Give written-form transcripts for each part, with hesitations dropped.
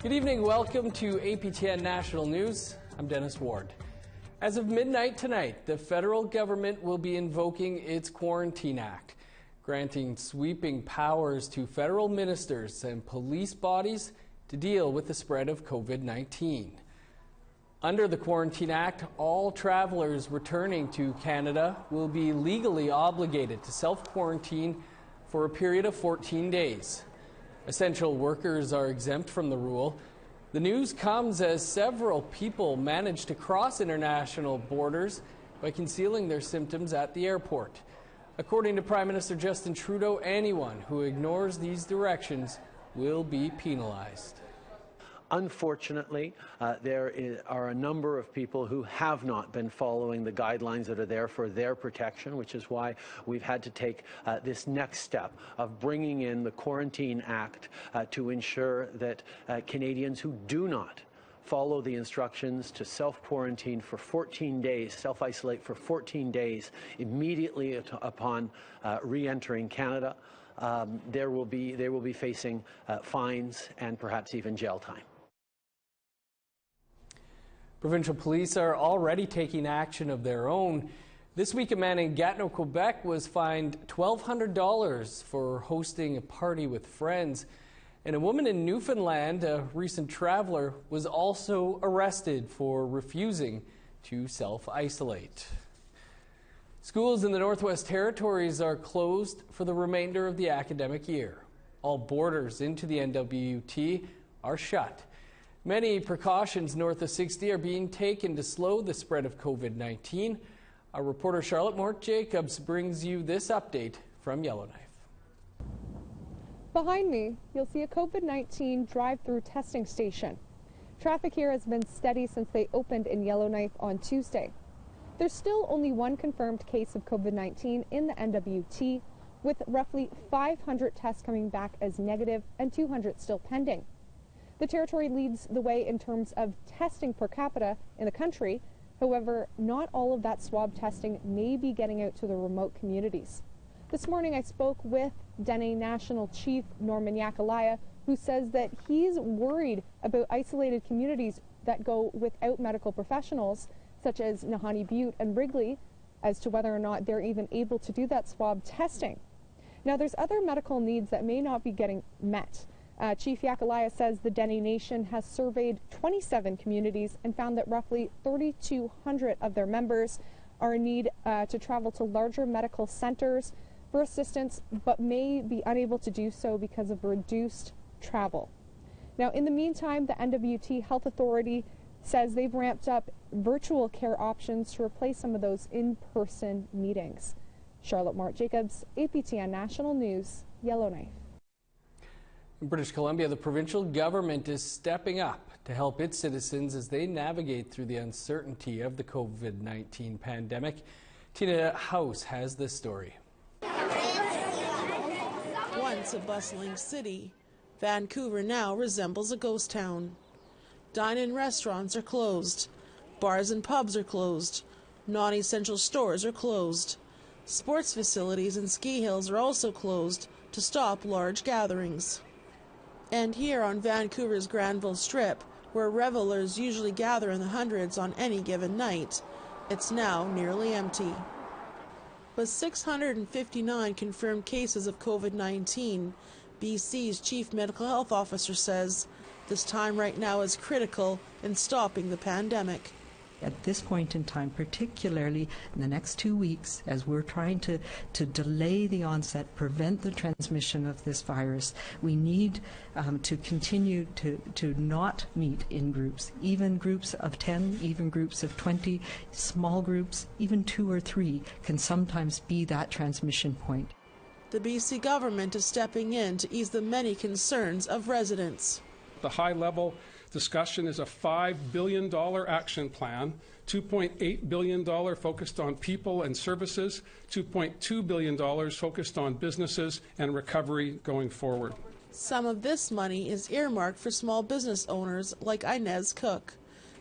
Good evening. Welcome to APTN National News. I'm Dennis Ward. As of midnight tonight, the federal government will be invoking its Quarantine Act, granting sweeping powers to federal ministers and police bodies to deal with the spread of COVID-19. Under the Quarantine Act, all travelers returning to Canada will be legally obligated to self-quarantine for a period of 14 days. Essential workers are exempt from the rule. The news comes as several people managed to cross international borders by concealing their symptoms at the airport. According to Prime Minister Justin Trudeau, anyone who ignores these directions will be penalized. Unfortunately, there are a number of people who have not been following the guidelines that are there for their protection, which is why we've had to take this next step of bringing in the Quarantine Act to ensure that Canadians who do not follow the instructions to self-quarantine for 14 days, self-isolate for 14 days immediately upon re-entering Canada, they will be facing fines and perhaps even jail time. Provincial police are already taking action of their own. This week, a man in Gatineau, Quebec was fined $1,200 for hosting a party with friends. And a woman in Newfoundland, a recent traveler, was also arrested for refusing to self-isolate. Schools in the Northwest Territories are closed for the remainder of the academic year. All borders into the NWT are shut. Many precautions north of 60 are being taken to slow the spread of COVID-19. Our reporter Charlotte Mort-Jacobs brings you this update from Yellowknife. Behind me, you'll see a COVID-19 drive-through testing station. Traffic here has been steady since they opened in Yellowknife on Tuesday. There's still only one confirmed case of COVID-19 in the NWT, with roughly 500 tests coming back as negative and 200 still pending. The territory leads the way in terms of testing per capita in the country. However, not all of that swab testing may be getting out to the remote communities. This morning I spoke with Dene National Chief Norman Yakalaya, who says that he's worried about isolated communities that go without medical professionals, such as Nahanni Butte and Wrigley, as to whether or not they're even able to do that swab testing. Now, there's other medical needs that may not be getting met. Chief Yakalaya says the Dene Nation has surveyed 27 communities and found that roughly 3,200 of their members are in need to travel to larger medical centers for assistance, but may be unable to do so because of reduced travel. Now, in the meantime, the NWT Health Authority says they've ramped up virtual care options to replace some of those in-person meetings. Charlotte Mort-Jacobs, APTN National News, Yellowknife. In British Columbia, the provincial government is stepping up to help its citizens as they navigate through the uncertainty of the COVID-19 pandemic. Tina House has this story. Once a bustling city, Vancouver now resembles a ghost town. Dine-in restaurants are closed. Bars and pubs are closed. Non-essential stores are closed. Sports facilities and ski hills are also closed to stop large gatherings. And here on Vancouver's Granville Strip, where revelers usually gather in the hundreds on any given night, it's now nearly empty. With 659 confirmed cases of COVID-19, BC's Chief Medical Health Officer says this time right now is critical in stopping the pandemic. At this point in time, particularly in the next 2 weeks, as we're trying to delay the onset, prevent the transmission of this virus, we need to continue to not meet in groups, even groups of 10, even groups of 20, small groups, even 2 or 3 can sometimes be that transmission point. The BC government is stepping in to ease the many concerns of residents. The high-level discussion is a $5 billion action plan, $2.8 billion focused on people and services, $2.2 billion focused on businesses and recovery going forward. Some of this money is earmarked for small business owners like Inez Cook.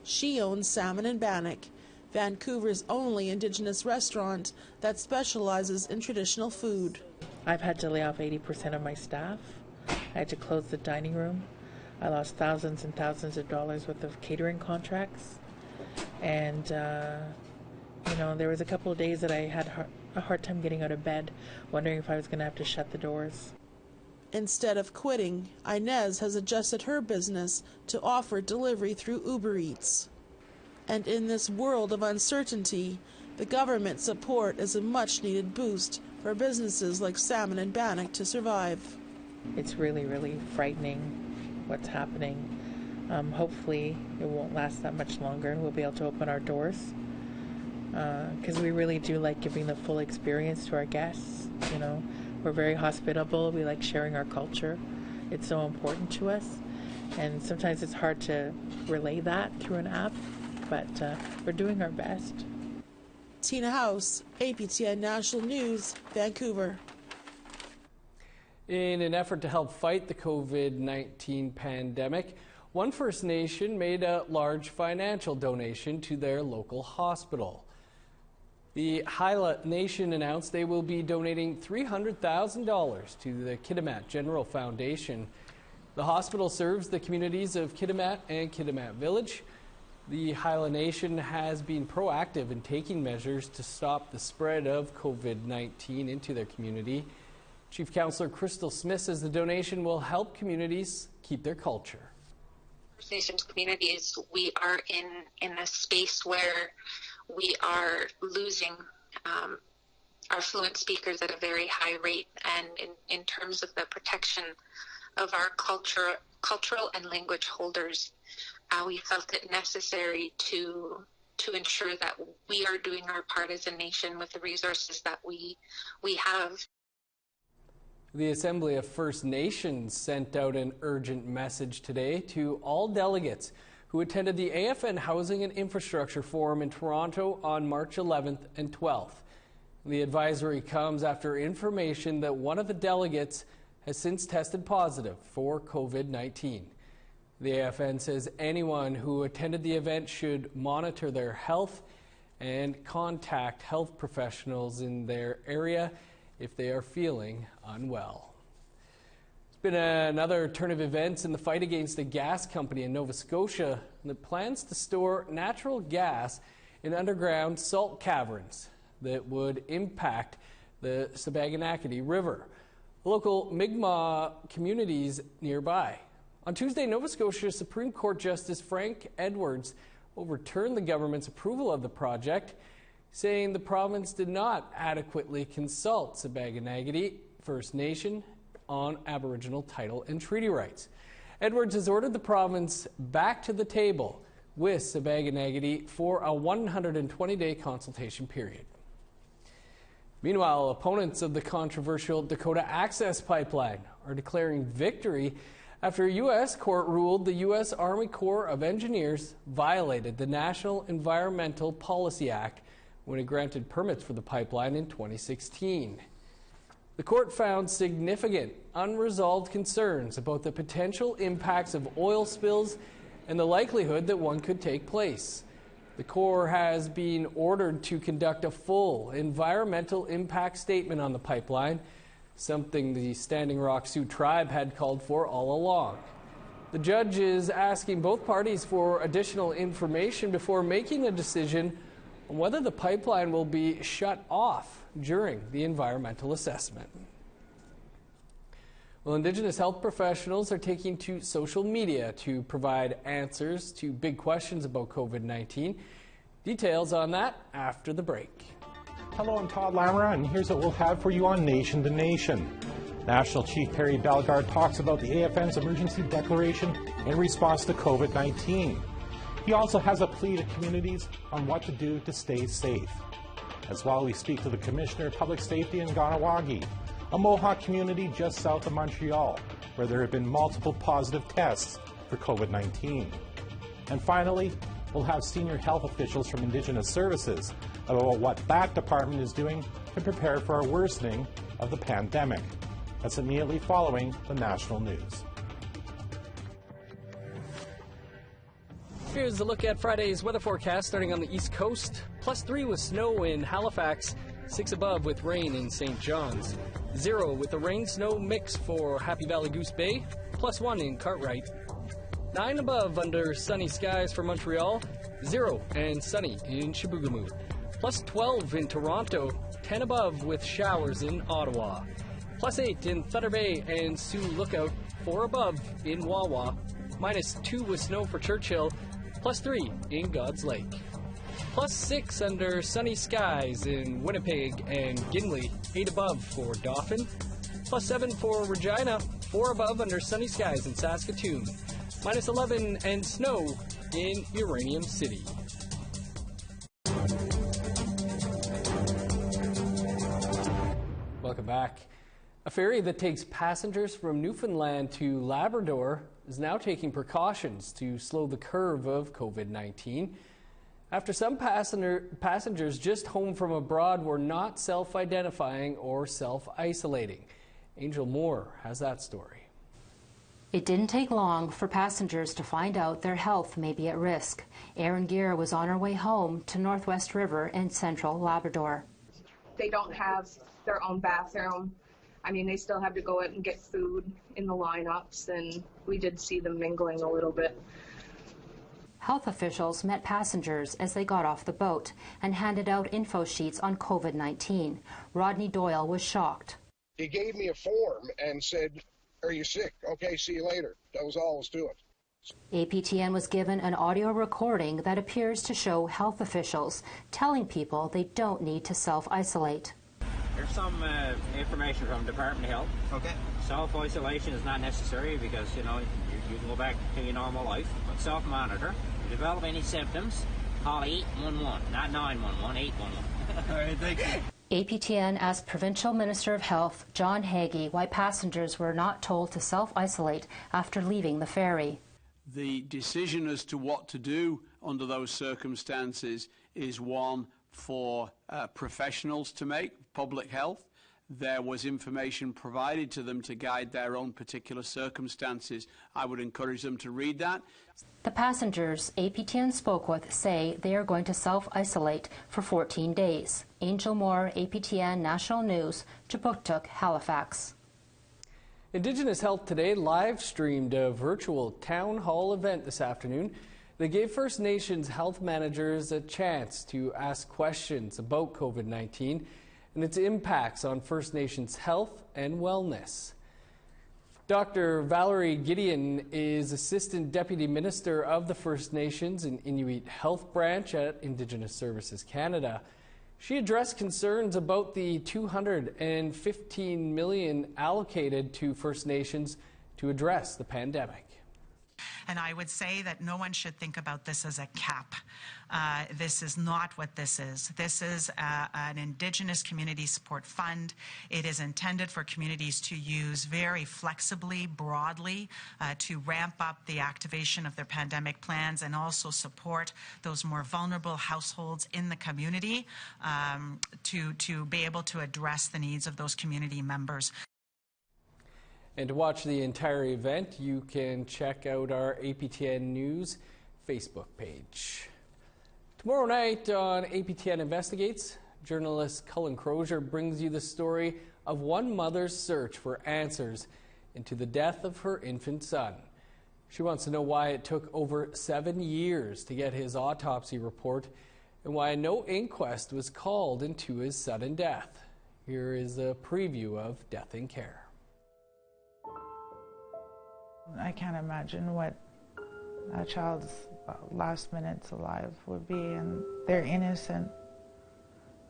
She owns Salmon and Bannock. Vancouver's only Indigenous restaurant that specializes in traditional food. I've had to lay off 80% of my staff. I had to close the dining room. I lost thousands and thousands of dollars worth of catering contracts. And, there was a couple of days that I had a hard time getting out of bed, wondering if I was going to have to shut the doors. Instead of quitting, Inez has adjusted her business to offer delivery through Uber Eats. And in this world of uncertainty, the government support is a much-needed boost for businesses like Salmon and Bannock to survive. It's really, really frightening what's happening. Hopefully it won't last that much longer and we'll be able to open our doors. Because we really do like giving the full experience to our guests. We're very hospitable. We like sharing our culture. It's so important to us. And sometimes it's hard to relay that through an app, but we're doing our best. Tina House, APTN National News, Vancouver. In an effort to help fight the COVID-19 pandemic, one First Nation made a large financial donation to their local hospital. The Haisla Nation announced they will be donating $300,000 to the Kitimat General Foundation. The hospital serves the communities of Kitimat and Kitimat Village. The Haisla Nation has been proactive in taking measures to stop the spread of COVID-19 into their community. Chief Councillor Crystal Smith says the donation will help communities keep their culture. First Nations communities, we are in a space where we are losing our fluent speakers at a very high rate, and in terms of the protection of our cultural and language holders, we felt it necessary to ensure that we are doing our part as a nation with the resources that we have. The Assembly of First Nations sent out an urgent message today to all delegates who attended the AFN Housing and Infrastructure Forum in Toronto on March 11th and 12th. The advisory comes after information that one of the delegates has since tested positive for COVID-19. The AFN says anyone who attended the event should monitor their health and contact health professionals in their area if they are feeling unwell. It's been another turn of events in the fight against a gas company in Nova Scotia that plans to store natural gas in underground salt caverns that would impact the Sabaganakity River. Local Mi'kmaq communities nearby. On Tuesday, Nova Scotia Supreme Court Justice Frank Edwards overturned the government's approval of the project, saying the province did not adequately consult Sabaganakity First Nation on Aboriginal title and treaty rights. Edwards has ordered the province back to the table with Sabaganakity for a 120-day consultation period. Meanwhile, opponents of the controversial Dakota Access Pipeline are declaring victory after a U.S. court ruled the U.S. Army Corps of Engineers violated the National Environmental Policy Act when it granted permits for the pipeline in 2016. The court found significant unresolved concerns about the potential impacts of oil spills and the likelihood that one could take place. The Corps has been ordered to conduct a full environmental impact statement on the pipeline, something the Standing Rock Sioux tribe had called for all along. The judge is asking both parties for additional information before making a decision on whether the pipeline will be shut off during the environmental assessment. Well, Indigenous health professionals are taking to social media to provide answers to big questions about COVID-19. Details on that after the break. Hello, I'm Todd Lamera, and here's what we'll have for you on Nation to Nation. National Chief Ferry talks about the AFN's emergency declaration in response to COVID-19. He also has a plea to communities on what to do to stay safe. As well, we speak to the Commissioner of Public Safety in Ganawagi, a Mohawk community just south of Montreal, where there have been multiple positive tests for COVID-19. And finally, we'll have senior health officials from Indigenous Services about what that department is doing to prepare for a worsening of the pandemic. That's immediately following the national news. Here's a look at Friday's weather forecast starting on the East Coast. +3 with snow in Halifax, 6 above with rain in St. John's, 0 with the rain-snow mix for Happy Valley Goose Bay, +1 in Cartwright, 9 above under sunny skies for Montreal, 0 and sunny in Chibougamau, +12 in Toronto, 10 above with showers in Ottawa, +8 in Thunder Bay and Sioux Lookout, 4 above in Wawa, -2 with snow for Churchill, +3 in God's Lake. +6 under sunny skies in Winnipeg and Gimli, 8 above for Dauphin. +7 for Regina, 4 above under sunny skies in Saskatoon. -11 and snow in Uranium City. Welcome back. A ferry that takes passengers from Newfoundland to Labrador is now taking precautions to slow the curve of COVID-19. After some passengers just home from abroad were not self-identifying or self-isolating. Angel Moore has that story. It didn't take long for passengers to find out their health may be at risk. Erin Gear was on her way home to Northwest River in central Labrador. They don't have their own bathroom. I mean, they still have to go out and get food in the lineups, and we did see them mingling a little bit. Health officials met passengers as they got off the boat and handed out info sheets on COVID-19. Rodney Doyle was shocked. He gave me a form and said, "Are you sick? Okay, see you later." That was all there was to it. APTN was given an audio recording that appears to show health officials telling people they don't need to self-isolate. There's some information from Department of Health. Okay. Self-isolation is not necessary because, you know, you can go back to your normal life. But self-monitor. If you develop any symptoms, call 811, not 911, 811. All right, thank you. APTN asked Provincial Minister of Health John Hagee why passengers were not told to self-isolate after leaving the ferry. The decision as to what to do under those circumstances is one for professionals to make, public health. There was information provided to them to guide their own particular circumstances. I would encourage them to read that. The passengers APTN spoke with say they are going to self-isolate for 14 days. Angel Moore, APTN National News, Chipuktuk, Halifax. Indigenous Health Today live-streamed a virtual town hall event this afternoon. They gave First Nations health managers a chance to ask questions about COVID-19 and its impacts on First Nations health and wellness. Dr. Valerie Gideon is Assistant Deputy Minister of the First Nations and Inuit Health Branch at Indigenous Services Canada. She addressed concerns about the $215 million allocated to First Nations to address the pandemic. And I would say that no one should think about this as a cap. This is not what this is. This is an Indigenous Community Support Fund. It is intended for communities to use very flexibly, broadly, to ramp up the activation of their pandemic plans and also support those more vulnerable households in the community to be able to address the needs of those community members. And to watch the entire event, you can check out our APTN News Facebook page. Tomorrow night on APTN Investigates, journalist Cullen Crozier brings you the story of one mother's search for answers into the death of her infant son. She wants to know why it took over 7 years to get his autopsy report and why no inquest was called into his sudden death. Here is a preview of Death in Care. I can't imagine what a child's last minutes alive would be, and they're innocent.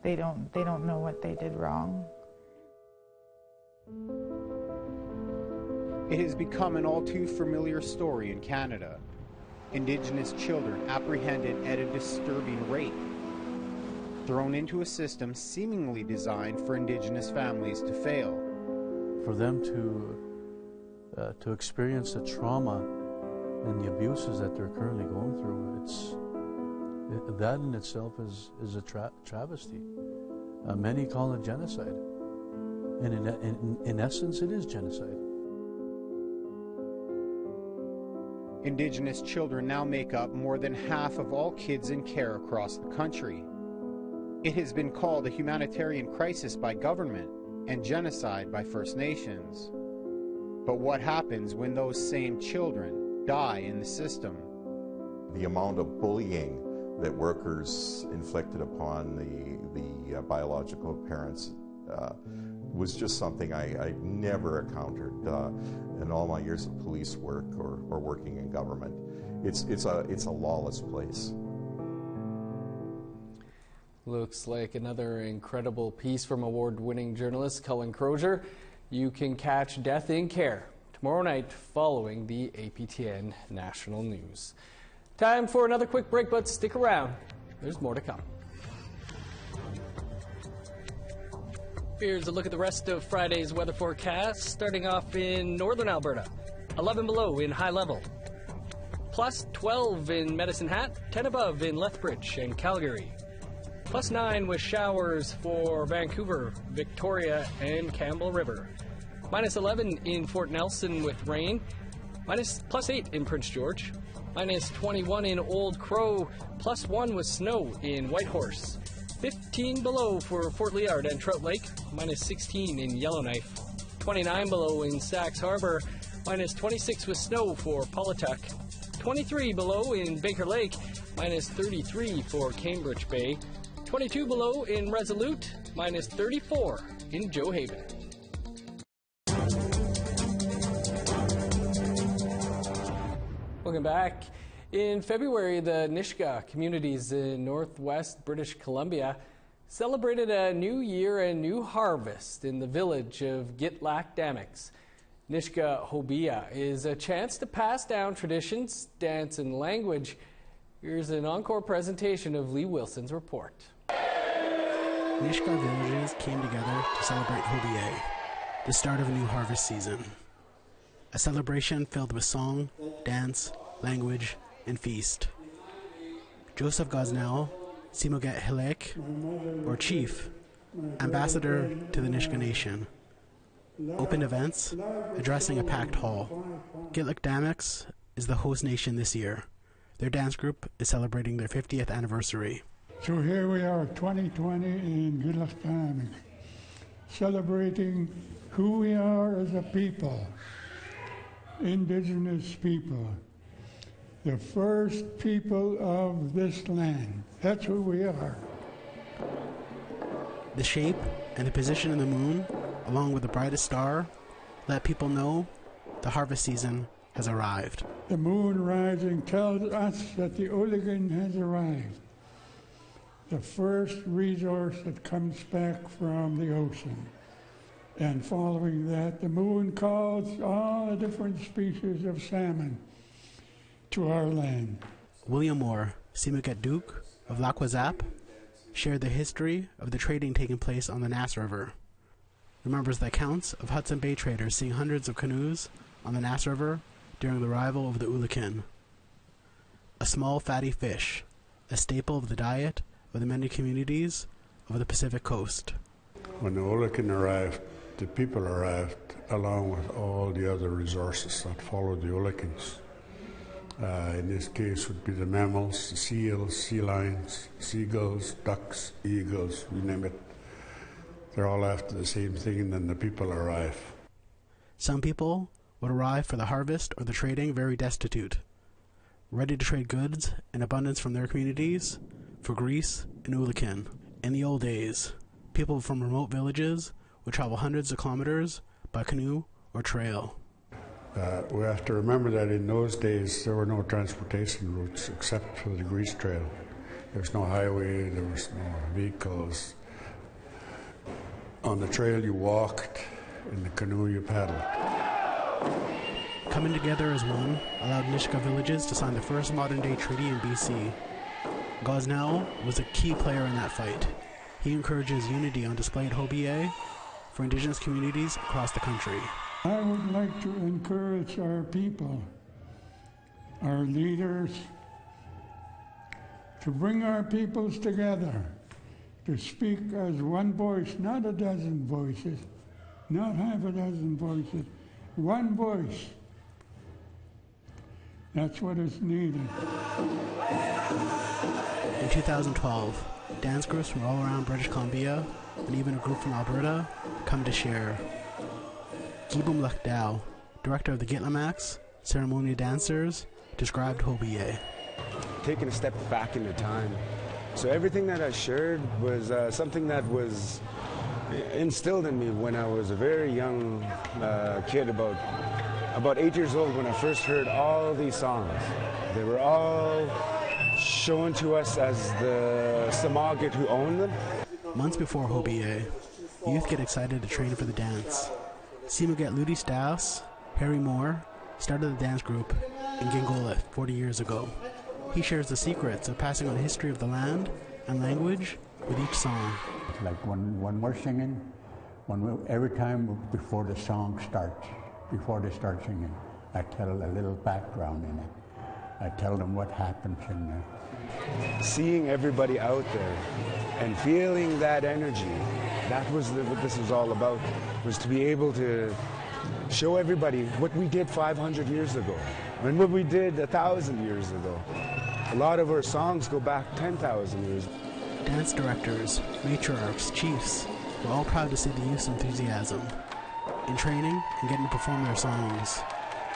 They don't know what they did wrong. It has become an all too familiar story in Canada. Indigenous children apprehended at a disturbing rate, thrown into a system seemingly designed for Indigenous families to fail. For them to experience the trauma and the abuses that they're currently going through, that in itself is a travesty. Many call it genocide, and in essence, it is genocide. Indigenous children now make up more than half of all kids in care across the country. It has been called a humanitarian crisis by government and genocide by First Nations. But what happens when those same children die in the system? The amount of bullying that workers inflicted upon the biological parents was just something I never encountered in all my years of police work or working in government. It's a lawless place. Looks like another incredible piece from award-winning journalist Cullen Crozier. You can catch Death in Care tomorrow night following the APTN National News. Time for another quick break, but stick around. There's more to come. Here's a look at the rest of Friday's weather forecast, starting off in northern Alberta. 11 below in High Level. Plus 12 in Medicine Hat, 10 above in Lethbridge and Calgary. Plus 9 with showers for Vancouver, Victoria, and Campbell River. Minus 11 in Fort Nelson with rain. Plus 8 in Prince George. Minus 21 in Old Crow. Plus 1 with snow in Whitehorse. 15 below for Fort Liard and Trout Lake. Minus 16 in Yellowknife. 29 below in Sax Harbor. Minus 26 with snow for Paulatuck. 23 below in Baker Lake. Minus 33 for Cambridge Bay. 22 below in Resolute, minus 34 in Joe Haven. Welcome back. In February, the Nishka communities in northwest British Columbia celebrated a new year and new harvest in the village of Gitlak-Damix. Nishka Hobia is a chance to pass down traditions, dance, and language. Here's an encore presentation of Lee Wilson's report. Nishka villages came together to celebrate Hobie, the start of a new harvest season. A celebration filled with song, dance, language, and feast. Joseph Gosnell, Simoget Hilek, or Chief, ambassador to the Nishka Nation, opened events addressing a packed hall. Gitlak-Damix is the host nation this year. Their dance group is celebrating their 50th anniversary. So here we are, 2020 in Gitlak-Damix, celebrating who we are as a people, Indigenous people, the first people of this land. That's who we are. The shape and the position of the moon, along with the brightest star, let people know the harvest season has arrived. The moon rising tells us that the Ulagan has arrived. The first resource that comes back from the ocean. And following that, the moon calls all the different species of salmon to our land. William Moore, Simuket Duke of Lakwazap, shared the history of the trading taking place on the Nass River. Remembers the accounts of Hudson Bay traders seeing hundreds of canoes on the Nass River during the arrival of the Ulakan. A small fatty fish, a staple of the diet of the many communities of the Pacific coast. When the Ulakan arrived, the people arrived along with all the other resources that followed the Ulakans. In this case would be the mammals, the seals, sea lions, seagulls, ducks, eagles, you name it. They're all after the same thing, and then the people arrive. Some people would arrive for the harvest or the trading very destitute, ready to trade goods in abundance from their communities for Greece and Ulakan. In the old days, people from remote villages would travel hundreds of kilometers by canoe or trail. We have to remember that in those days there were no transportation routes except for the Grease Trail. There was no highway, there was no vehicles. On the trail you walked, in the canoe you paddled. Coming together as one allowed Nishka villages to sign the first modern-day treaty in BC. Gosnell was a key player in that fight. He encourages unity on display at Hobie for Indigenous communities across the country. I would like to encourage our people, our leaders, to bring our peoples together, to speak as one voice, not a dozen voices, not half a dozen voices, one voice. That's what is needed. In 2012, dance groups from all around British Columbia, and even a group from Alberta, come to share. Gibum Lakdao, director of the Gitlamax, ceremonial dancers, described Hobiye. Taking a step back into time. So everything that I shared was something that was instilled in me when I was a very young kid, about 8 years old, when I first heard all these songs. They were all shown to us as the Samagit who owned them. Months before Hobiye, youth get excited to train for the dance. Simuget Ludi Staus, Harry Moore, started the dance group in Gingola 40 years ago. He shares the secrets of passing on the history of the land and language with each song. Like when we're singing, every time before the song starts, before they start singing, I tell a little background in it. I tell them what happens in there. Seeing everybody out there and feeling that energy, that was what this was all about, was to be able to show everybody what we did 500 years ago and what we did 1,000 years ago. A lot of our songs go back 10,000 years. Dance directors, matriarchs, chiefs were all proud to see the youth's enthusiasm in training and getting to perform their songs.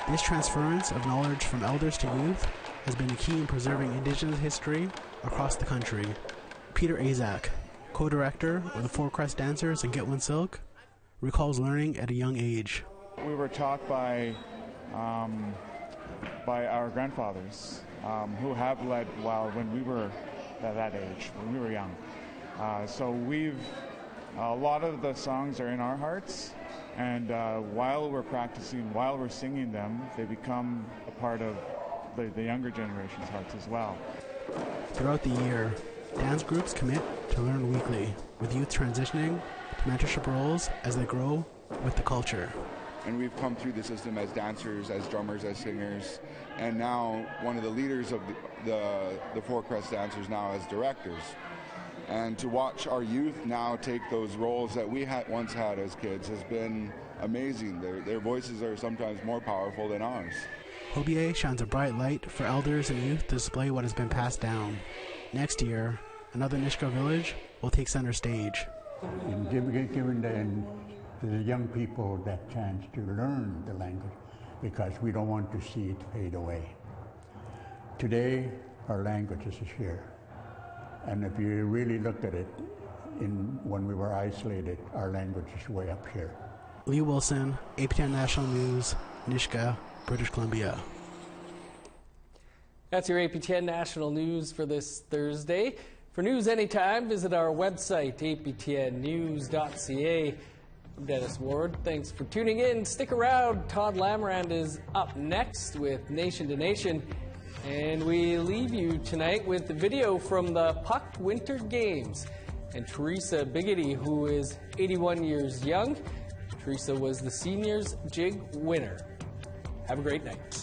This transference of knowledge from elders to youth has been a key in preserving Indigenous history across the country. Peter Azak, co-director of the Four Crest Dancers and Get One Silk, recalls learning at a young age. We were taught by our grandfathers who have led when we were at that age, when we were young. So a lot of the songs are in our hearts, and while we're practicing, while we're singing them, they become a part of the younger generation's hearts as well. Throughout the year, dance groups commit to learn weekly, with youth transitioning to mentorship roles as they grow with the culture. And we've come through the system as dancers, as drummers, as singers, and now one of the leaders of the Four Crest Dancers now as directors. And to watch our youth now take those roles that we once had as kids has been amazing. Their voices are sometimes more powerful than ours. Hobiye shines a bright light for elders and youth to display what has been passed down. Next year, another Nishka village will take center stage. In giving the young people that chance to learn the language, because we don't want to see it fade away. Today, our language is here. And if you really look at it, when we were isolated, our language is way up here. Lee Wilson, APTN National News, Nishka, British Columbia. That's your APTN National News for this Thursday. For news anytime, visit our website, aptnnews.ca. I'm Dennis Ward. Thanks for tuning in. Stick around. Todd Lamarand is up next with Nation to Nation. And we leave you tonight with the video from the Puck Winter Games. And Teresa Biggity, who is 81 years young. Teresa was the seniors' jig winner. Have a great night.